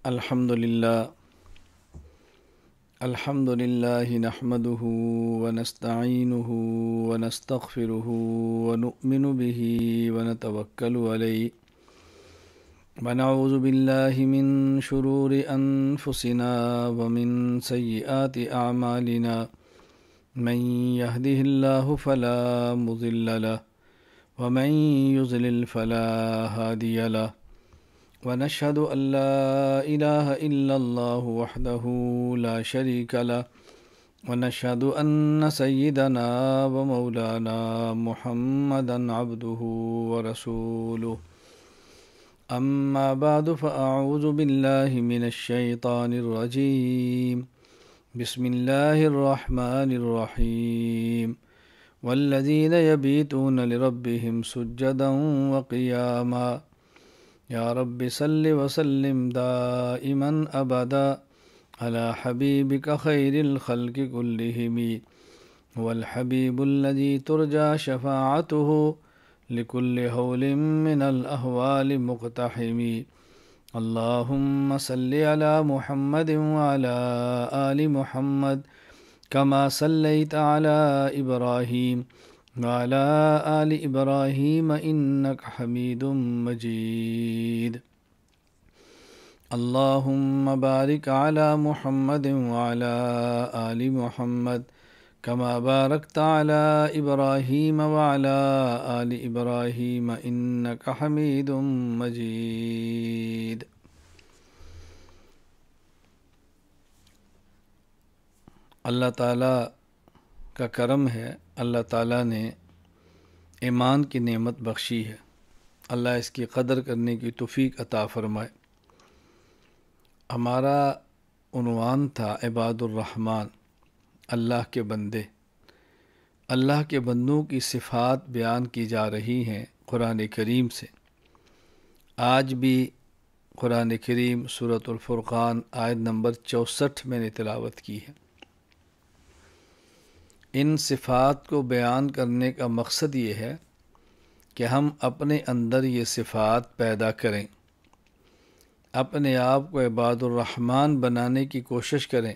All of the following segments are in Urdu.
الحمد لله نحمده ونستعينه ونستغفره ونؤمن به ونتوكل عليه ونعوذ بالله من شرور أنفسنا ومن سيئات أعمالنا من يهده الله فلا مضل له ومن يضلل فلا هادي له ونشهد أن لا إله إلا الله وحده لا شريك له ونشهد أن سيدنا ومولانا محمدا عبده ورسوله أما بعد فأعوذ بالله من الشيطان الرجيم بسم الله الرحمن الرحيم والذين يبيتون لربهم سجدا وقياما يا رب صل وسلم دائما أبدا على حبيبك خير الخلق كلهم هو الحبيب الذي ترجى شفاعته لكل هول من الأهوال مقتحم اللهم صل على محمد وعلى آل محمد كما صليت على إبراهيم وعلى آل إبراهيم إنك حميد مجيد اللهم بارك على محمد وعلى آل محمد كما باركت على إبراهيم وعلى آل إبراهيم إنك حميد مجيد اللہ تعالیٰ کا کرم ہے، اللہ تعالیٰ نے ایمان کی نعمت بخشی ہے، اللہ اس کی قدر کرنے کی توفیق عطا فرمائے۔ ہمارا عنوان تھا عباد الرحمن، اللہ کے بندے۔ اللہ کے بندوں کی صفات بیان کی جا رہی ہیں قرآن کریم سے۔ آج بھی قرآن کریم سورۃ الفرقان آیت نمبر 64 میں نے تلاوت کی ہے۔ ان صفات کو بیان کرنے کا مقصد یہ ہے کہ ہم اپنے اندر یہ صفات پیدا کریں، اپنے آپ کو عباد الرحمن بنانے کی کوشش کریں،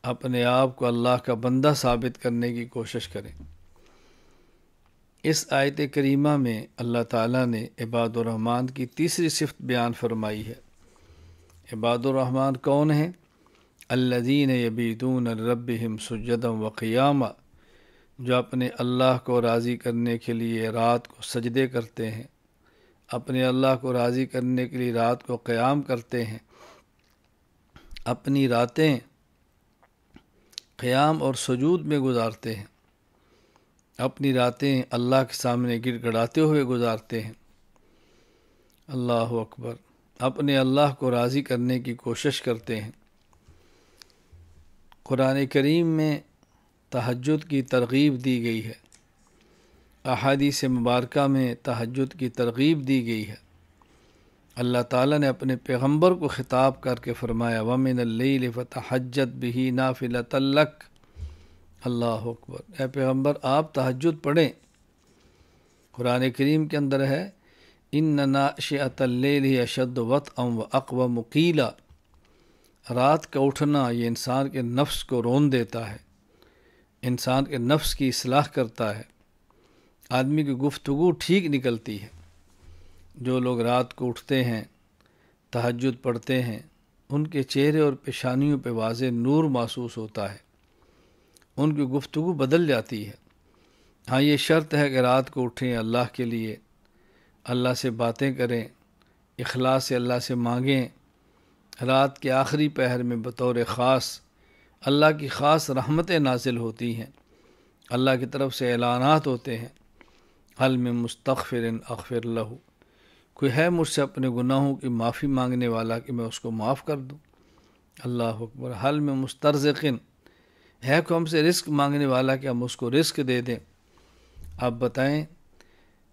اپنے آپ کو اللہ کا بندہ ثابت کرنے کی کوشش کریں۔ اس آیت کریمہ میں اللہ تعالیٰ نے عباد الرحمن کی تیسری صفت بیان فرمائی ہے۔ عباد الرحمن کون ہیں؟ الذین یبیتون لربہم سجدا وقیاما، جو اپنے اللہ کو راضی کرنے کے لیے رات کو سجدے کرتے ہیں، اپنے اللہ کو راضی کرنے کے لیے رات کو قیام کرتے ہیں، اپنی راتیں قیام اور سجود میں گزارتے ہیں، اپنی راتیں اللہ کے سامنے گڑ گڑاتے ہوئے گزارتے ہیں۔ اللہ اکبر، اپنے اللہ کو راضی کرنے کی کوشش کرتے ہیں۔ قرآن کریم میں تہجد کی ترغیب دی گئی ہے، احادیث مبارکہ میں تہجد کی ترغیب دی گئی ہے۔ اللہ تعالیٰ نے اپنے پیغمبر کو خطاب کر کے فرمایا وَمِنَ اللَّيْلِ فَتَحَجَّدْ بِهِ نَافِلَةً لَكَ۔ اللہ اکبر، اے پیغمبر آپ تہجد پڑھیں۔ قرآن کریم کے اندر ہے إِنَّ نَاشِئَةَ اللَّيْلِ أَشَدُّ وَطْئًا وَأَقْوَمُ قِيلًا، رات کا اٹھنا یہ انسان کے نفس کو رون دیتا ہے، انسان کے نفس کی اصلاح کرتا ہے، آدمی کی گفتگو ٹھیک نکلتی ہے۔ جو لوگ رات کو اٹھتے ہیں، تہجد پڑھتے ہیں، ان کے چہرے اور پیشانیوں پہ واضح نور محسوس ہوتا ہے، ان کی گفتگو بدل جاتی ہے۔ ہاں یہ شرط ہے کہ رات کو اٹھیں اللہ کے لیے، اللہ سے باتیں کریں، اخلاص سے اللہ سے مانگیں۔ رات کے آخری پہر میں بطور خاص اللہ کی خاص رحمتیں نازل ہوتی ہیں، اللہ کی طرف سے اعلانات ہوتے ہیں، حل من مستغفر اغفر لہ، کوئی ہے مجھ سے اپنے گناہوں کی معافی مانگنے والا کہ میں اس کو معاف کر دوں۔ اللہ اکبر، حل من مسترزق، ہے کوئی ہم سے رزق مانگنے والا کہ ہم اس کو رزق دے دیں۔ آپ بتائیں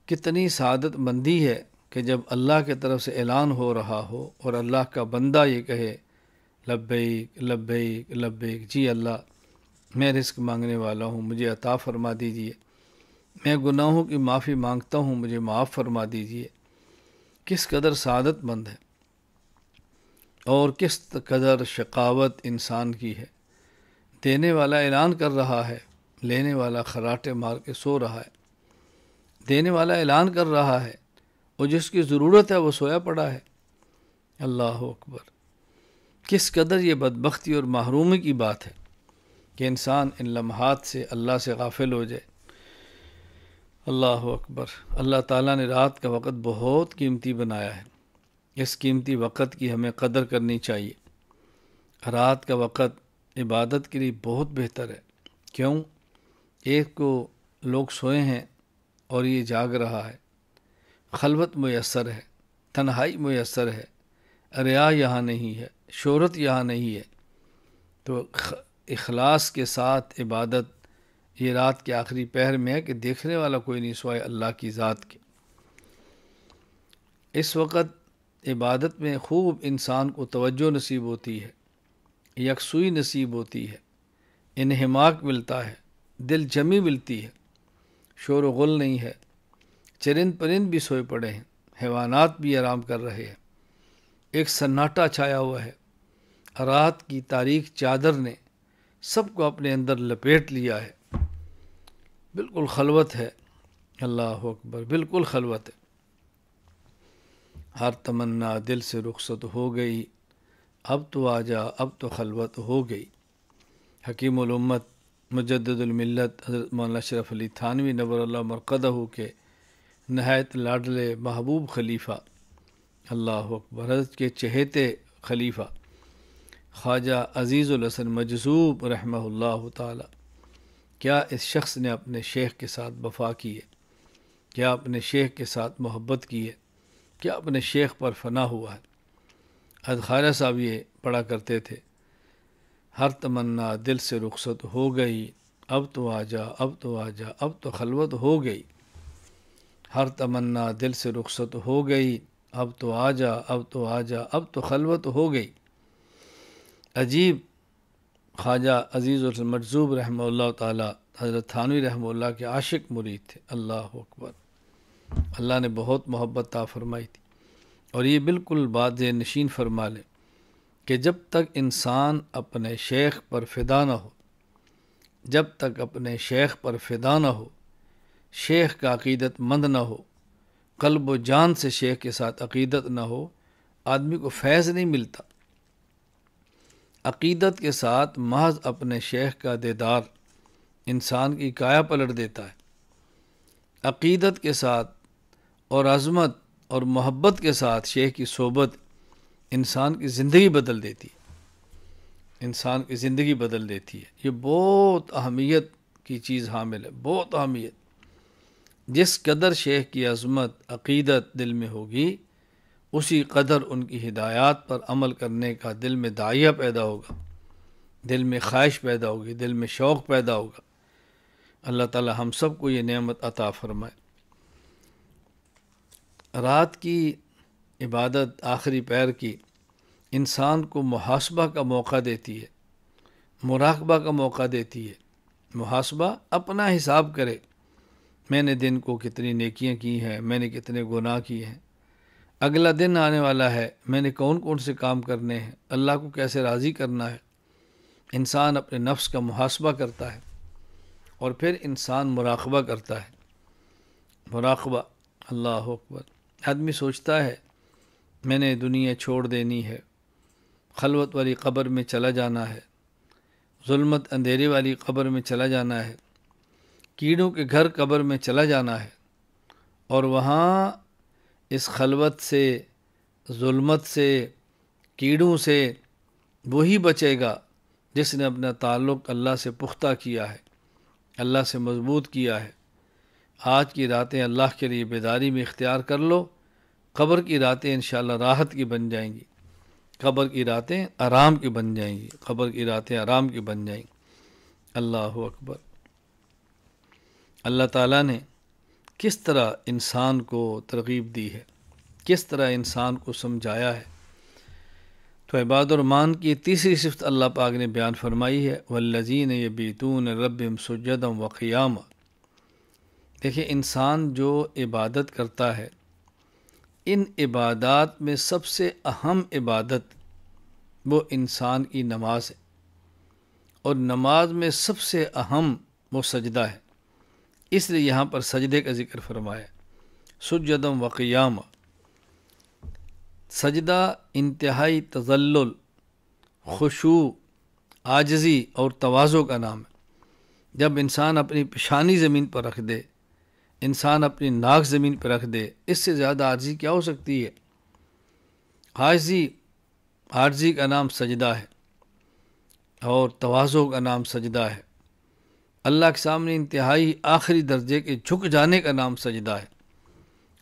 کتنی سعادت مندی ہے کہ جب اللہ کی طرف سے اعلان ہو رہا ہو اور اللہ کا بندہ یہ کہے لبیک لبیک لبیک، جی اللہ میں رزق مانگنے والا ہوں، مجھے عطا فرما دیجیے، میں گناہوں کی معافی مانگتا ہوں، مجھے معاف فرما دیجیے۔ کس قدر سعادت مند ہے۔ اور کس قدر شقاوت انسان کی ہے۔ دینے والا اعلان کر رہا ہے، لینے والا خراٹے مار کے سو رہا ہے۔ دینے والا اعلان کر رہا ہے اور جس کی ضرورت ہے وہ سویا پڑا ہے۔ اللہ اکبر! کس قدر یہ بدبختی اور محرومی کی بات ہے کہ انسان ان لمحات سے اللہ سے غافل ہو جائے۔ اللہ اکبر! اللہ تعالیٰ نے رات کا وقت بہت قیمتی بنایا ہے۔ اس قیمتی وقت کی ہمیں قدر کرنی چاہیے۔ رات کا وقت عبادت کے لیے بہت بہتر ہے۔ کیوں؟ ایک کو لوگ سوئے ہیں اور یہ جاگ رہا ہے، خلوت میسر ہے، تنہائی میسر ہے، ریا یہاں نہیں ہے، شہرت یہاں نہیں ہے، تو اخلاص کے ساتھ عبادت یہ رات کے آخری پہر میں ہے کہ دیکھنے والا کوئی نہیں سوائے اللہ کی ذات کے۔ اس وقت عبادت میں خوب انسان کو توجہ نصیب ہوتی ہے، یکسوئی نصیب ہوتی ہے، انہماک ملتا ہے، دل جمی ملتی ہے، شور و غل نہیں ہے، چرند پرند بھی سوئے پڑے ہیں، حیوانات بھی آرام کر رہے ہیں، ایک سناٹا چھایا ہوا ہے، رات کی تاریک چادر نے سب کو اپنے اندر لپیٹ لیا ہے، بالکل خلوت ہے۔ اللہ اکبر! بالکل خلوت ہے۔ ہر تمنا دل سے رخصت ہو گئی، اب تو آجا، اب تو خلوت ہو گئی۔ حکیم الامت مجدد الملت حضرت مولانا اشرف علی تھانوی نور اللہ مرقدہ کے نہایت لاڈلے محبوب خلیفہ، اللہ اکبر، حضرت کے چہیتے خلیفہ خواجہ عزیز الحسن مجذوب رحمہ اللہ تعالی، کیا اس شخص نے اپنے شیخ کے ساتھ وفا کی ہے، کیا اپنے شیخ کے ساتھ محبت کی ہے، کیا اپنے شیخ پر فنا ہوا ہے۔ حضرت خواجہ صاحب یہ پڑھا کرتے تھے، ہر تمنا دل سے رخصت ہو گئی، اب تو آجا، اب تو آجا، اب تو خلوت ہو گئی۔ ہر تمنا دل سے رخصت ہو گئی، اب تو آجا، اب تو آجا، اب تو خلوت ہو گئی۔ عجیب! خواجہ عزیز الحسن مجذوب رحمہ اللہ تعالی حضرت تھانوی رحمہ اللہ کے عاشق مرید تھے۔ اللہ اکبر! اللہ نے بہت محبت عطا فرمائی تھی، اور یہ بالکل بات ذہن نشین فرما لیں کہ جب تک انسان اپنے شیخ پر فدا نہ ہو، جب تک اپنے شیخ پر فدا نہ ہو، شیخ کا عقیدت مند نہ ہو، قلب و جان سے شیخ کے ساتھ عقیدت نہ ہو، آدمی کو فیض نہیں ملتا۔ عقیدت کے ساتھ محض اپنے شیخ کا دیدار انسان کی کایا پلٹ دیتا ہے۔ عقیدت کے ساتھ اور عظمت اور محبت کے ساتھ شیخ کی صحبت انسان کی زندگی بدل دیتی ہے، انسان کی زندگی بدل دیتی ہے۔ یہ بہت اہمیت کی چیز حامل ہے، بہت اہمیت۔ جس قدر شیخ کی عظمت عقیدت دل میں ہوگی، اسی قدر ان کی ہدایات پر عمل کرنے کا دل میں داعیہ پیدا ہوگا، دل میں خواہش پیدا ہوگی، دل میں شوق پیدا ہوگا۔ اللہ تعالی ہم سب کو یہ نعمت عطا فرمائے۔ رات کی عبادت آخری پہر کی انسان کو محاسبہ کا موقع دیتی ہے، مراقبہ کا موقع دیتی ہے۔ محاسبہ، اپنا حساب کرے، میں نے دن کو کتنی نیکیاں کی ہیں، میں نے کتنے گناہ کیے ہیں، اگلا دن آنے والا ہے، میں نے کون کون سے کام کرنے ہیں، اللہ کو کیسے راضی کرنا ہے۔ انسان اپنے نفس کا محاسبہ کرتا ہے اور پھر انسان مراقبہ کرتا ہے۔ مراقبہ، اللہ اکبر! آدمی سوچتا ہے میں نے دنیا چھوڑ دینی ہے، خلوت والی قبر میں چلا جانا ہے، ظلمت اندھیرے والی قبر میں چلا جانا ہے، کیڑوں کے گھر قبر میں چلا جانا ہے، اور وہاں اس خلوت سے، ظلمت سے، کیڑوں سے وہی بچے گا جس نے اپنا تعلق اللہ سے پختہ کیا ہے، اللہ سے مضبوط کیا ہے۔ آج کی راتیں اللہ کے لیے بیداری میں اختیار کر لو، قبر کی راتیں انشاءاللہ راحت کی بن جائیں گی، قبر کی راتیں آرام کی بن جائیں گی، قبر کی راتیں آرام کی بن جائیں گی۔ اللہ اکبر! اللہ تعالیٰ نے کس طرح انسان کو ترغیب دی ہے، کس طرح انسان کو سمجھایا ہے۔ تو عباد الرحمن کی تیسری صفت اللہ پاک نے بیان فرمائی ہے، والذین یبیتون ربہم سجدا وقیاما۔ دیکھیں، انسان جو عبادت کرتا ہے، ان عبادات میں سب سے اہم عبادت وہ انسان کی نماز ہے، اور نماز میں سب سے اہم وہ سجدہ ہے، اس لیے یہاں پر سجدے کا ذکر فرمایا، سجدم و قیام۔ سجدہ انتہائی تذلل، خشوع، عاجزی اور تواضع کا نام ہے۔ جب انسان اپنی پیشانی زمین پر رکھ دے، انسان اپنی ناک زمین پر رکھ دے، اس سے زیادہ عاجزی کیا ہو سکتی ہے؟ عاجزی کا نام سجدہ ہے، اور تواضع کا نام سجدہ ہے۔ اللہ کے سامنے انتہائی آخری درجے کے جھک جانے کا نام سجدہ ہے۔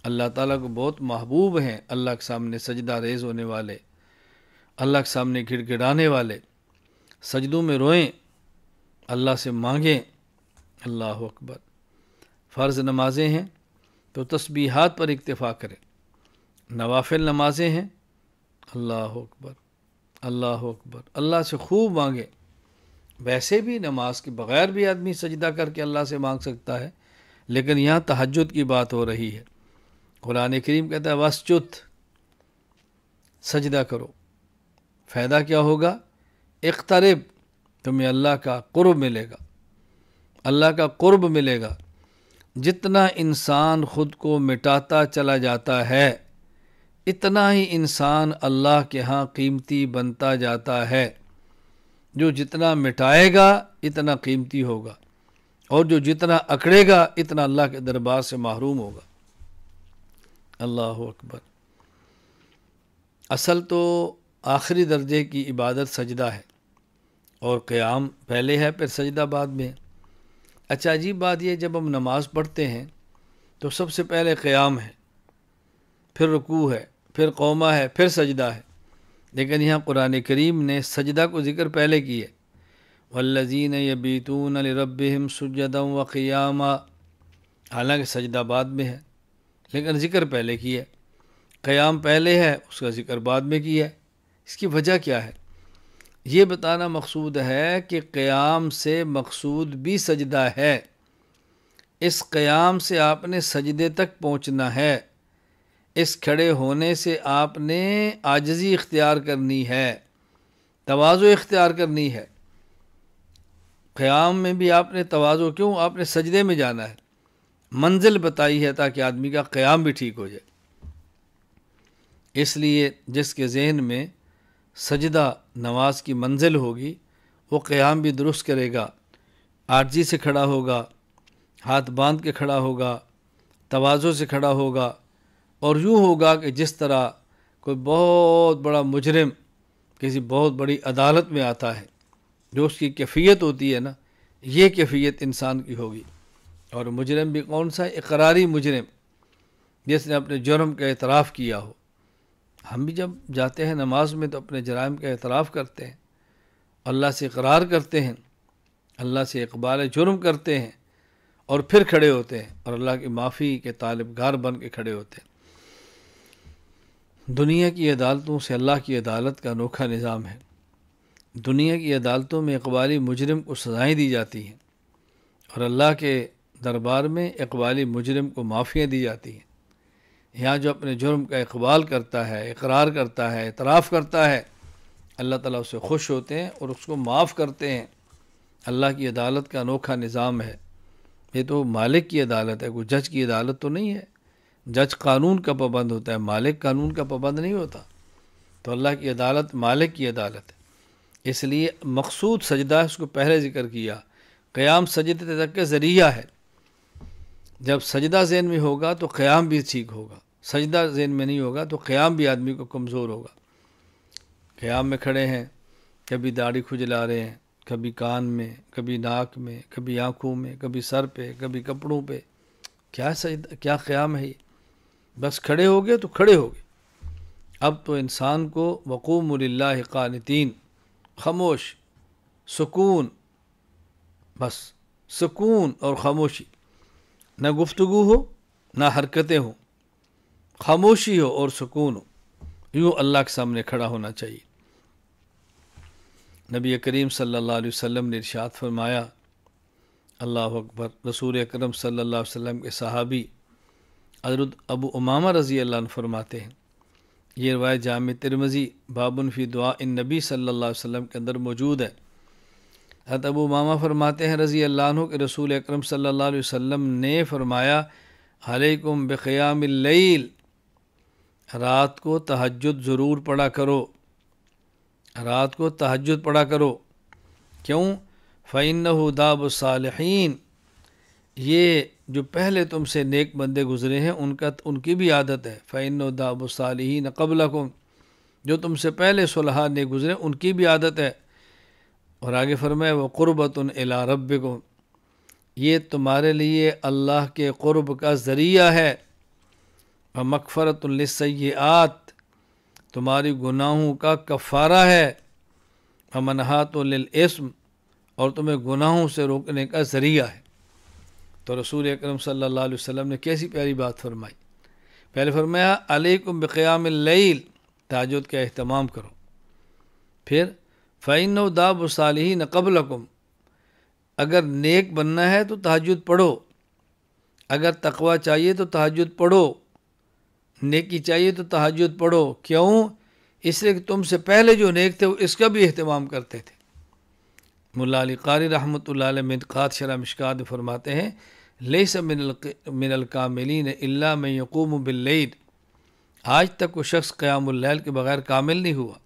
اللہ تعالیٰ کو بہت محبوب ہیں اللہ کے سامنے سجدہ ریز ہونے والے، اللہ کے سامنے گڑ گڑانے والے، سجدوں میں روئیں، اللہ سے مانگیں۔ اللہ اکبر۔ فرض نمازیں ہیں تو تسبیحات پر اکتفا کریں، نوافل نمازیں ہیں، اللہ اکبر، اللہ اکبر، اللہ سے خوب مانگیں۔ ویسے بھی نماز کے بغیر بھی آدمی سجدہ کر کے اللہ سے مانگ سکتا ہے، لیکن یہاں تہجد کی بات ہو رہی ہے۔ قرآن کریم کہتا ہے واسجد، سجدہ کرو۔ فائدہ کیا ہوگا؟ اقترب، تمہیں اللہ کا قرب ملے گا، اللہ کا قرب ملے گا۔ جتنا انسان خود کو مٹاتا چلا جاتا ہے، اتنا ہی انسان اللہ کے ہاں قیمتی بنتا جاتا ہے۔ جو جتنا مٹائے گا اتنا قیمتی ہوگا، اور جو جتنا اکڑے گا اتنا اللہ کے دربار سے محروم ہوگا۔ اللہ اکبر۔ اصل تو آخری درجے کی عبادت سجدہ ہے، اور قیام پہلے ہے، پھر سجدہ بعد میں۔ اچھا، عجیب بات یہ، جب ہم نماز پڑھتے ہیں تو سب سے پہلے قیام ہے، پھر رکوع ہے، پھر قومہ ہے، پھر سجدہ ہے، لیکن یہاں قرآن کریم نے سجدہ کو ذکر پہلے کی ہے۔ والذین یبیتون لربہم سجدا وقیاما، حالانکہ سجدہ بعد میں ہے لیکن ذکر پہلے کی ہے۔ قیام پہلے ہے، اس کا ذکر بعد میں کیا ہے۔ اس کی وجہ کیا ہے؟ یہ بتانا مقصود ہے کہ قیام سے مقصود بھی سجدہ ہے۔ اس قیام سے آپ نے سجدے تک پہنچنا ہے، اس کھڑے ہونے سے آپ نے عاجزی اختیار کرنی ہے، تواضع اختیار کرنی ہے۔ قیام میں بھی آپ نے تواضع، کیوں؟ آپ نے سجدے میں جانا ہے، منزل بتائی ہے تاکہ آدمی کا قیام بھی ٹھیک ہو جائے۔ اس لیے جس کے ذہن میں سجدہ نماز کی منزل ہوگی، وہ قیام بھی درست کرے گا، عاجزی سے کھڑا ہوگا، ہاتھ باندھ کے کھڑا ہوگا، تواضع سے کھڑا ہوگا، اور یوں ہوگا کہ جس طرح کوئی بہت بڑا مجرم کسی بہت بڑی عدالت میں آتا ہے، جو اس کی کیفیت ہوتی ہے نا، یہ کیفیت انسان کی ہوگی۔ اور مجرم بھی کون سا ہے؟ اقراری مجرم، جس نے اپنے جرم کا اعتراف کیا ہو۔ ہم بھی جب جاتے ہیں نماز میں تو اپنے جرائم کا اعتراف کرتے ہیں، اللہ سے اقرار کرتے ہیں، اللہ سے اقبال جرم کرتے ہیں، اور پھر کھڑے ہوتے ہیں اور اللہ کی معافی کے طالبگار بن کے کھڑے ہوتے ہیں۔ دنیا کی عدالتوں سے اللہ کی عدالت کا انوکھا نظام ہے۔ دنیا کی عدالتوں میں اقبالی مجرم کو سزائیں دی جاتی ہیں، اور اللہ کے دربار میں اقبالی مجرم کو معافیاں دی جاتی ہیں۔ یہاں جو اپنے جرم کا اقبال کرتا ہے، اقرار کرتا ہے، اعتراف کرتا ہے، اللہ تعالیٰ اس سے خوش ہوتے ہیں اور اس کو معاف کرتے ہیں۔ اللہ کی عدالت کا انوکھا نظام ہے۔ یہ تو مالک کی عدالت ہے، کوئی جج کی عدالت تو نہیں ہے۔ جج قانون کا پابند ہوتا ہے، مالک قانون کا پابند نہیں ہوتا۔ تو اللہ کی عدالت مالک کی عدالت ہے، اس لیے مقصود سجدہ ہے، اس کو پہلے ذکر کیا۔ قیام سجدے تک کا ذریعہ ہے۔ جب سجدہ ذہن میں ہوگا تو قیام بھی ٹھیک ہوگا، سجدہ ذہن میں نہیں ہوگا تو قیام بھی آدمی کو کمزور ہوگا۔ قیام میں کھڑے ہیں، کبھی داڑھی کھجلا رہے ہیں، کبھی کان میں، کبھی ناک میں، کبھی آنکھوں میں، کبھی سر پہ، کبھی کپڑوں پہ۔ کیا سجدہ، کیا قیام ہے یہ؟ بس کھڑے ہو گئے تو کھڑے ہو گئے۔ اب تو انسان کو وقوموا للہ قانتین، خاموش، سکون، بس سکون اور خاموشی، نہ گفتگو ہو نہ حرکتیں ہوں، خاموشی ہو اور سکون ہو، یوں اللہ کے سامنے کھڑا ہونا چاہیے۔ نبی کریم صلی اللہ علیہ وسلم نے ارشاد فرمایا، اللہ اکبر، رسول اکرم صلی اللہ علیہ وسلم کے صحابی حضرت ابو امامہ رضی اللہ عنہ فرماتے ہیں، یہ روایت جامع ترمذی باب فی دعاء النبی صلی اللہ علیہ وسلم کے اندر موجود ہے۔ حضرت ابو امامہ فرماتے ہیں رضی اللہ عنہ کہ رسول اکرم صلی اللہ علیہ وسلم نے فرمایا علیکم بقیام اللیل، رات کو تہجد ضرور پڑھا کرو، رات کو تہجد پڑھا کرو۔ کیوں؟ فَإِنَّهُ دَابُ الصَّالِحِينَ، یہ جو پہلے تم سے نیک بندے گزرے ہیں ان کی بھی عادت ہے۔ فَإِنَّهُ دَابُ الصَّالِحِينَ قَبْلَكُمْ، جو تم سے پہلے صلحاء نیک گزرے ان کی بھی عادت ہے۔ اور آگے فرمائے وَقُرْبَةٌ إِلَىٰ رَبِّكُمْ، یہ تمہارے لیے اللہ کے قرب کا ذریعہ ہے۔ وَمَغْفِرَةٌ لِلسَّيِّئَاتِ، تمہاری گناہوں کا کفارہ ہے۔ وَمَنْہَاةٌ لِلْإِثْمِ، اور تمہیں گناہوں سے روکنے کا ذریعہ ہے۔ تو رسول اکرم صلی اللہ علیہ وسلم نے کیسی پیاری بات فرمائی۔ پہلے فرمایا علیکم بقیام اللیل، تہجد کا اہتمام کرو۔ پھر فَإِنَّهُ دَابُ الصَّالِحِينَ قَبْلَكُمْ، اگر نیک بننا ہے تو تہجد پڑھو، اگر تقوی چاہیے تو تہجد پڑھو، نیکی چاہیے تو تہجد پڑھو۔ کیوں؟ اس لیے کہ تم سے پہلے جو نیک تھے وہ اس کا بھی اہتمام کرتے تھے۔ مولا علی قاری رحمۃ اللہ علیہ منقات شرح مشکات میں فرماتے ہیں لیس من الکاملین الا من یقوم باللیل، آج تک وہ شخص قیام اللیل کے بغیر کامل نہیں ہوا۔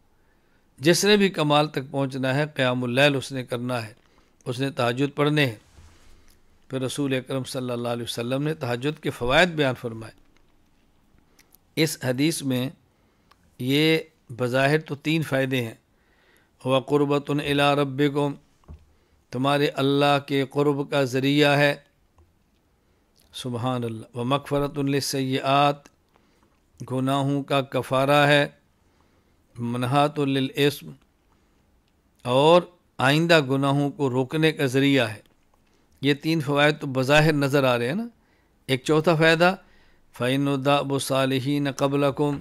جس نے بھی کمال تک پہنچنا ہے قیام اللیل اس نے کرنا ہے، اس نے تہجد پڑھنے ہیں۔ پھر رسول اکرم صلی اللہ علیہ وسلم نے تہجد کے فوائد بیان فرمائے۔ اس حدیث میں یہ بظاہر تو 3 فائدے ہیں۔ وَقُرْبَةٌ إِلَىٰ رَبِّكُمْ، تمہارے اللہ کے قرب کا ذریعہ ہے، سبحان اللہ۔ وَمَغْفِرَةٌ لِلسَّيِّئَاتِ، گناہوں کا کفارہ ہے۔ وَمَنْہَاةٌ لِلْإِثْمِ، اور آئندہ گناہوں کو روکنے کا ذریعہ ہے۔ یہ 3 فوائد تو بظاہر نظر آ رہے ہیں نا۔ ایک چوتھا فائدہ فَإِنَّهُ دَابُ الصَّالِحِينَ قَبْلَكُمْ،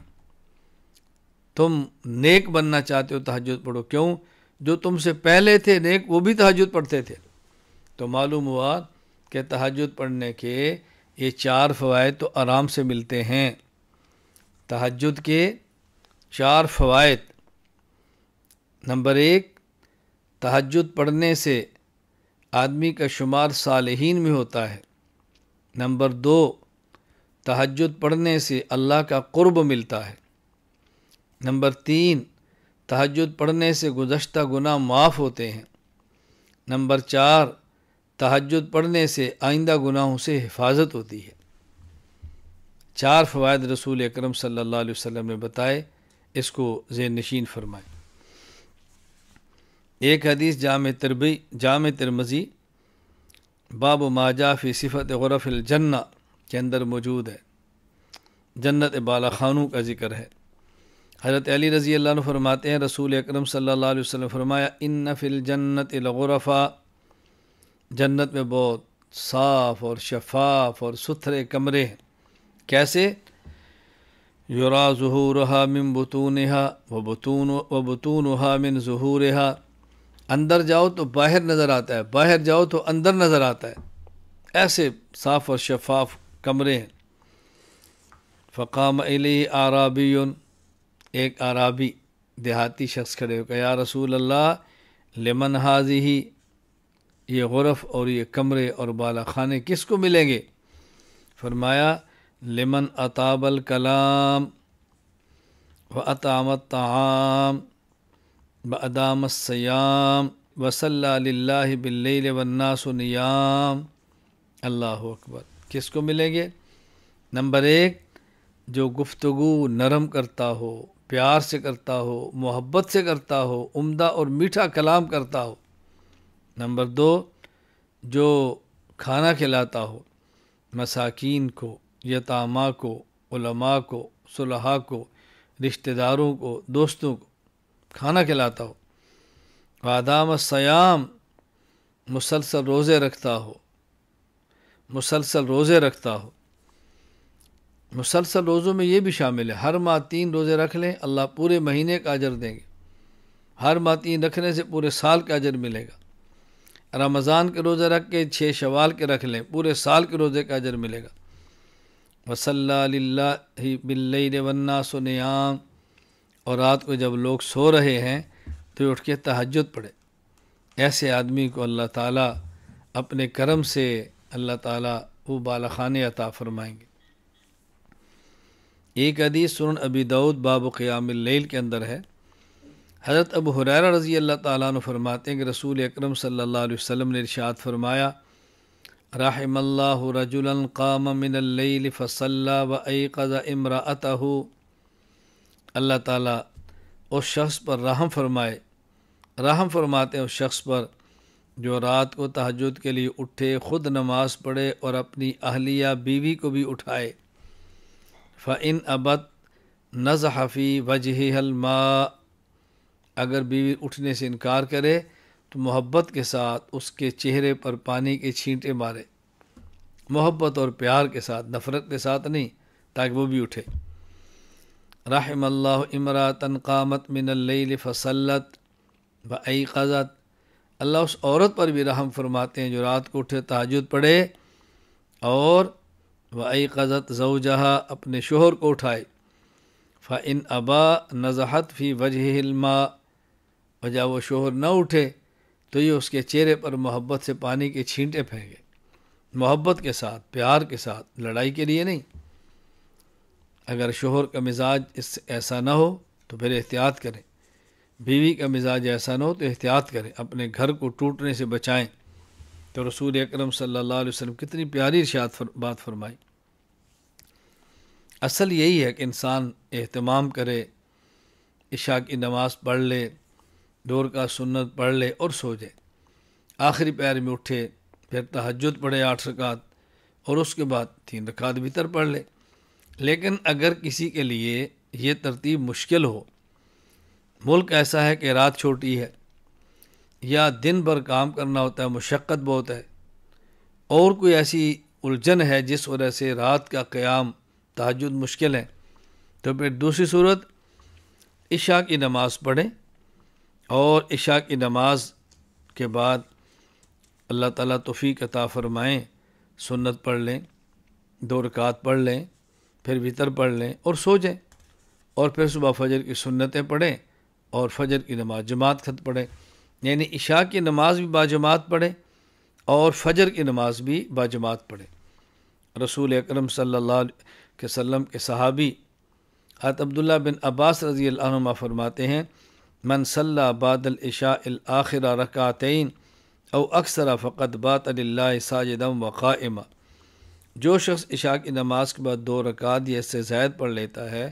تم نیک بننا چاہتے ہو تہجد پڑھو۔ کیوں؟ جو تم سے پہلے تھے نیک وہ بھی تہجد پڑھتے تھے۔ تو معلوم ہوا کہ تہجد پڑھنے کے یہ 4 فوائد تو آرام سے ملتے ہیں۔ تہجد کے 4 فوائد۔ نمبر 1، تہجد پڑھنے سے آدمی کا شمار صالحین میں ہوتا ہے۔ نمبر 2، تہجد پڑھنے سے اللہ کا قرب ملتا ہے۔ نمبر 3، تہجد پڑھنے سے گزشتہ گناہ معاف ہوتے ہیں۔ نمبر 4، تہجد پڑھنے سے آئندہ گناہوں سے حفاظت ہوتی ہے۔ 4 فوائد رسول اکرم صلی اللہ علیہ وسلم نے بتائے، اس کو ذہن نشین فرمائے۔ ایک حدیث جامع ترمذی باب ما جاء فی صفت غرف الجنہ کے اندر موجود ہے، جنت بالا خانوں کا ذکر ہے۔ حضرت علی رضی اللہ عنہ فرماتے ہیں رسول اکرم صلی اللہ علیہ وسلم فرمایا ان فی الجنت لغرفا، جنت میں بہت صاف اور شفاف اور ستھرے کمرے ہیں۔ کیسے؟ یرا ظہورها من بطونها وبطونها من ظہورها، اندر جاؤ تو باہر نظر آتا ہے، باہر جاؤ تو اندر نظر آتا ہے، ایسے صاف اور شفاف کمرے ہیں۔ فقام الیہ اعرابی، ایک اعرابی دیہاتی شخص کھڑے ہو کہ یا رسول اللہ لمن ھذہ، یہ غرف اور یہ کمرے اور بالا خانے کس کو ملیں گے؟ فرمایا لمن اطاب الکلام واطعم الطعام وادام الصیام وصلی للہ باللیل والناس نیام۔ اللہ اکبر، کس کو ملیں گے؟ نمبر 1، جو گفتگو نرم کرتا ہو، پیار سے کرتا ہو، محبت سے کرتا ہو، عمدہ اور میٹھا کلام کرتا ہو۔ نمبر 2، جو کھانا کھلاتا ہو، مساکین کو، یتاما کو، علماء کو، صلحاء کو، رشتہ داروں کو، دوستوں کو کھانا کھلاتا ہو۔ وادام الصیام، مسلسل روزے رکھتا ہو، مسلسل روزے رکھتا ہو۔ مسلسل روزوں میں یہ بھی شامل ہے، ہر ماہ 3 روزے رکھ لیں اللہ پورے مہینے کا اجر دیں گے، ہر ماہ 3 رکھنے سے پورے سال کا اجر ملے گا۔ رمضان کے روزے رکھ کے 6 شوال کے رکھ لیں، پورے سال کے روزے کا اجر ملے گا۔ وصلی للہ باللیل والناس نیام، اور رات کو جب لوگ سو رہے ہیں تو اٹھ کے تہجد پڑھے، ایسے آدمی کو اللہ تعالیٰ اپنے کرم سے اللہ تعالیٰ وہ بالخانے عطا فرمائیں گے۔ ایک حدیث سنن ابی داؤد باب قیام اللیل کے اندر ہے، حضرت ابو ہریرہ رضی اللہ تعالیٰ عنہ فرماتے ہیں کہ رسول اکرم صلی اللہ علیہ وسلم نے ارشاد فرمایا، رحم اللہ رجلا قام من اللیل فصلی وایقظ امرأتہ، اللہ تعالیٰ اس شخص پر رحم فرمائے، رحم فرماتے ہیں اس شخص پر جو رات کو تہجد کے لیے اٹھے، خود نماز پڑھے اور اپنی اہلیہ بیوی کو بھی اٹھائے۔ فَإِنْ أَبَتْ نَزَحَ فِي وَجْهِهَا الْمَاءَ، اگر بیوی اٹھنے سے انکار کرے تو محبت کے ساتھ اس کے چہرے پر پانی کے چھینٹے مارے، محبت اور پیار کے ساتھ، نفرت کے ساتھ نہیں، تاکہ وہ بھی اٹھے۔ رحم اللہ امرأۃ قامت من اللیل فصلت وایقظت، اللہ اس عورت پر بھی رحم فرماتے ہیں جو رات کو اٹھے تہجد پڑھے اور وایقظت زوجہا، اپنے شوہر کو اٹھائے۔ فإن ابا نزحت فی وجہہ الماء، اور جب وہ شوہر نہ اٹھے تو یہ اس کے چہرے پر محبت سے پانی کے چھینٹے پھینکے، محبت کے ساتھ، پیار کے ساتھ، لڑائی کے لیے نہیں۔ اگر شوہر کا مزاج اس ایسا نہ ہو تو پھر احتیاط کریں، بیوی کا مزاج ایسا نہ ہو تو احتیاط کریں، اپنے گھر کو ٹوٹنے سے بچائیں۔ تو رسول اکرم صلی اللہ علیہ وسلم کتنی پیاری ارشاد بات فرمائی۔ اصل یہی ہے کہ انسان اہتمام کرے، عشاء کی نماز پڑھ لے، 2 رکعت سنت پڑھ لے اور سو جائے، آخری پہر میں اٹھے، پھر تہجد پڑھے 8 رکعت اور اس کے بعد 3 رکعت وتر پڑھ لے۔ لیکن اگر کسی کے لیے یہ ترتیب مشکل ہو، ملک ایسا ہے کہ رات چھوٹی ہے یا دن بھر کام کرنا ہوتا ہے، مشقت بہت ہے، اور کوئی ایسی الجھن ہے جس وجہ سے رات کا قیام تہجد مشکل ہے، تو پھر دوسری صورت عشاء کی نماز پڑھیں اور عشاء کی نماز کے بعد اللہ تعالیٰ توفیق عطا فرمائیں، سنت پڑھ لیں، 2 رکعت پڑھ لیں، پھر وتر پڑھ لیں اور سو جائیں، اور پھر صبح فجر کی سنتیں پڑھیں اور فجر کی نماز جماعت خط پڑھیں، یعنی عشاء کی نماز بھی باجماعت پڑھیں اور فجر کی نماز بھی باجماعت پڑھیں۔ رسول اکرم صلی اللہ علیہ وسلم کے صحابی حضرت عبداللہ بن عباس رضی اللہ عنہما فرماتے ہیں، من صلی بعد العشاء الآخرہ رکعتین او اکثر فقد بات للہ ساجدا وقائما، جو شخص عشاء کی نماز کے بعد 2 رکعت یا اس سے زائد پڑھ لیتا ہے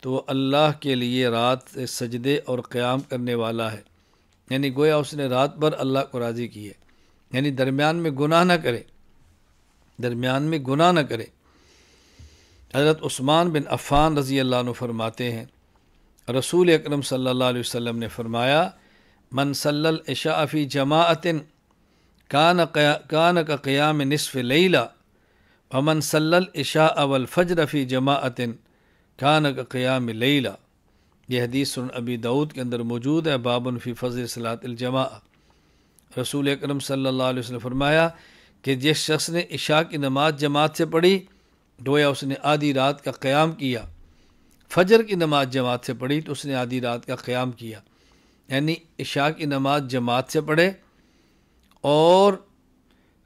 تو وہ اللہ کے لیے رات سے سجدے اور قیام کرنے والا ہے، یعنی گویا اس نے رات بھر اللہ کو راضی کی ہے، یعنی درمیان میں گناہ نہ کرے، درمیان میں گناہ نہ کرے۔ حضرت عثمان بن عفان رضی اللہ عنہ فرماتے ہیں، رسول اکرم صلی اللہ علیہ وسلم نے فرمایا، من صلی العشاء فی جماعت کان کقیام نصف لیلہ ومن صلی العشاء والفجر فی جماعت کان کقیام لیلہ۔ یہ حدیث سنن ابی داؤد کے اندر موجود ہے، باب فی فضل صلاۃ الجماعہ۔ رسول اکرم صلی اللہ علیہ وسلم نے فرمایا کہ جس شخص نے عشاء کی نماز جماعت سے پڑھی گویا اس نے آدھی رات کا قیام کیا، فجر کی نماز جماعت سے پڑھی تو اس نے آدھی رات کا قیام کیا، یعنی عشاء کی نماز جماعت سے پڑھے اور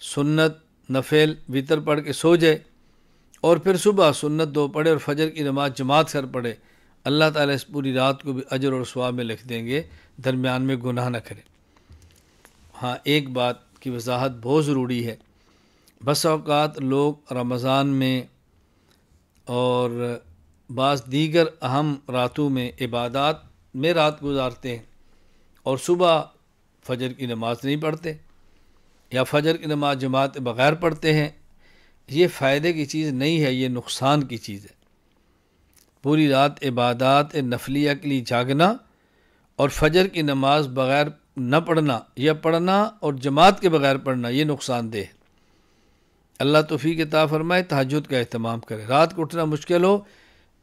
سنت نفل وتر پڑھ کے سو جائے، اور پھر صبح سنت 2 پڑھے اور فجر کی نماز جماعت سر پڑھے، اللہ تعالیٰ اس پوری رات کو بھی اجر اور ثواب میں لکھ دیں گے، درمیان میں گناہ نہ کرے۔ ہاں، ایک بات کی وضاحت بہت ضروری ہے، بس اوقات لوگ رمضان میں اور بعض دیگر اہم راتوں میں عبادات میں رات گزارتے ہیں اور صبح فجر کی نماز نہیں پڑھتے یا فجر کی نماز جماعت بغیر پڑھتے ہیں۔ یہ فائدے کی چیز نہیں ہے، یہ نقصان کی چیز ہے۔ پوری رات عبادات نفلیہ کے لیے جاگنا اور فجر کی نماز بغیر نہ پڑھنا یا پڑھنا اور جماعت کے بغیر پڑھنا یہ نقصان دہ ہے۔ اللہ توفیق عطا فرمائے، تہجد کا اہتمام کریں، رات کو اٹھنا مشکل ہو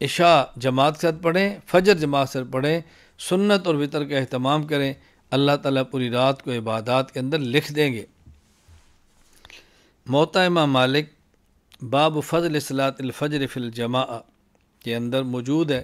عشاء جماعت کے ساتھ پڑھیں، فجر جماعت سے پڑھیں، سنت اور وتر کا اہتمام کریں، اللہ تعالیٰ پوری رات کو عبادات کے اندر لکھ دیں گے۔ موطا امام مالک باب فضل صلاۃ الفجر فی الجماعہ کے اندر موجود ہے،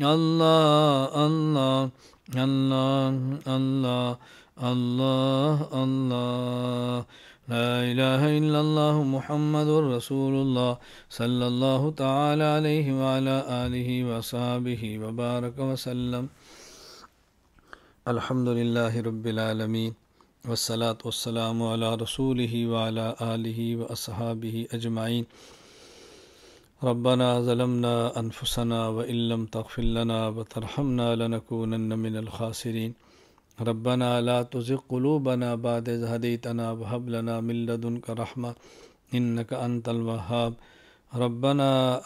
اللہ اللہ اللہ اللہ اللہ اللہ لا الہ الا اللہ محمد رسول اللہ صلی اللہ تعالی علیہ وعلی آلہ وصحبہ وبارک وسلم۔ الحمد للہ رب العالمین والصلاة والسلام علی رسولہ وعلی آلہ واصحابہ اجمعین۔ ربنا ظلمنا انفسنا وان لم تغفر لنا وترحمنا لنكونن من الخاسرین۔ ربنا لا تزغ قلوبنا بعد إذ هديتنا وهب لنا من لدنك رحمة إنك أنت الوهاب۔ ربنا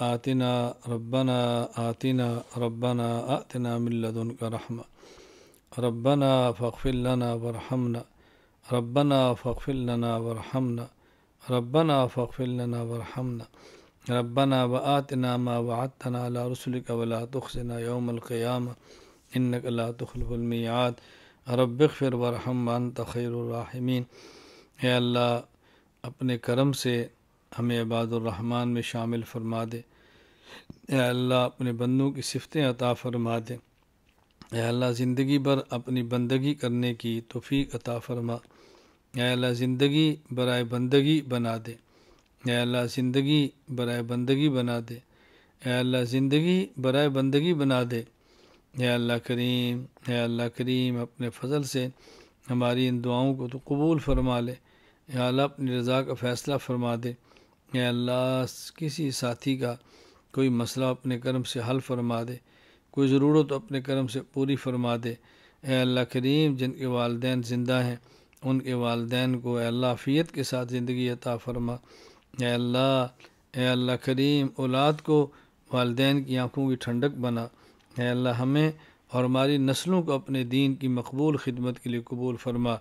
آتنا من لدنك رحمة ربنا فاغفر لنا وارحمنا ربنا فاغفر لنا وارحمنا ربنا فاغفر لنا وارحمنا ربنا وآتنا ما وعدتنا على رسلك ولا تخزنا يوم القيامة إنك لا تخلف الميعاد۔ رب اغفر وارحم وانت خیر الراحمین۔ اے اللہ اپنے کرم سے ہمیں عباد الرحمن میں شامل فرما دے۔ اے اللہ اپنے بندوں کی صفتیں عطا فرما دے۔ اے اللہ زندگی بھر اپنی بندگی کرنے کی توفیق عطا فرما۔ اے اللہ زندگی برائے بندگی بنا دے۔ اے اللہ زندگی برائے بندگی بنا دے۔ اے اللہ زندگی برائے بندگی بنا دے۔ اے اللہ کریم اپنے فضل سے ہماری ان دعاؤں کو تو قبول فرما لے۔ اے اللہ اپنی رضا کا فیصلہ فرما دے۔ اے اللہ کسی ساتھی کا کوئی مسئلہ اپنے کرم سے حل فرما دے، کوئی ضرورت اپنے کرم سے پوری فرما دے۔ اے اللہ کریم جن کے والدین زندہ ہیں ان کے والدین کو اے اللہ عافیت کے ساتھ زندگی عطا فرما۔ اے اللہ کریم اولاد کو والدین کی آنکھوں کی ٹھنڈک بنا۔ اے اللہ ہمیں اور ہماری نسلوں کو اپنے دین کی مقبول خدمت کے لیے قبول فرما۔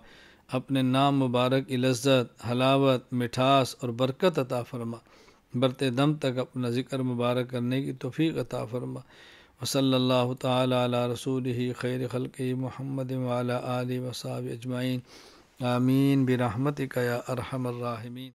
اپنے نام مبارک کی لذت، حلاوت، مٹھاس اور برکت عطا فرما۔ برتے دم تک اپنا ذکر مبارک کرنے کی توفیق عطا فرما۔ وصلی اللہ تعالی علی رسولہ خیر خلقہ محمد وعلی آلہ وصحبہ اجمعین۔ آمین برحمتک یا ارحم الراحمین۔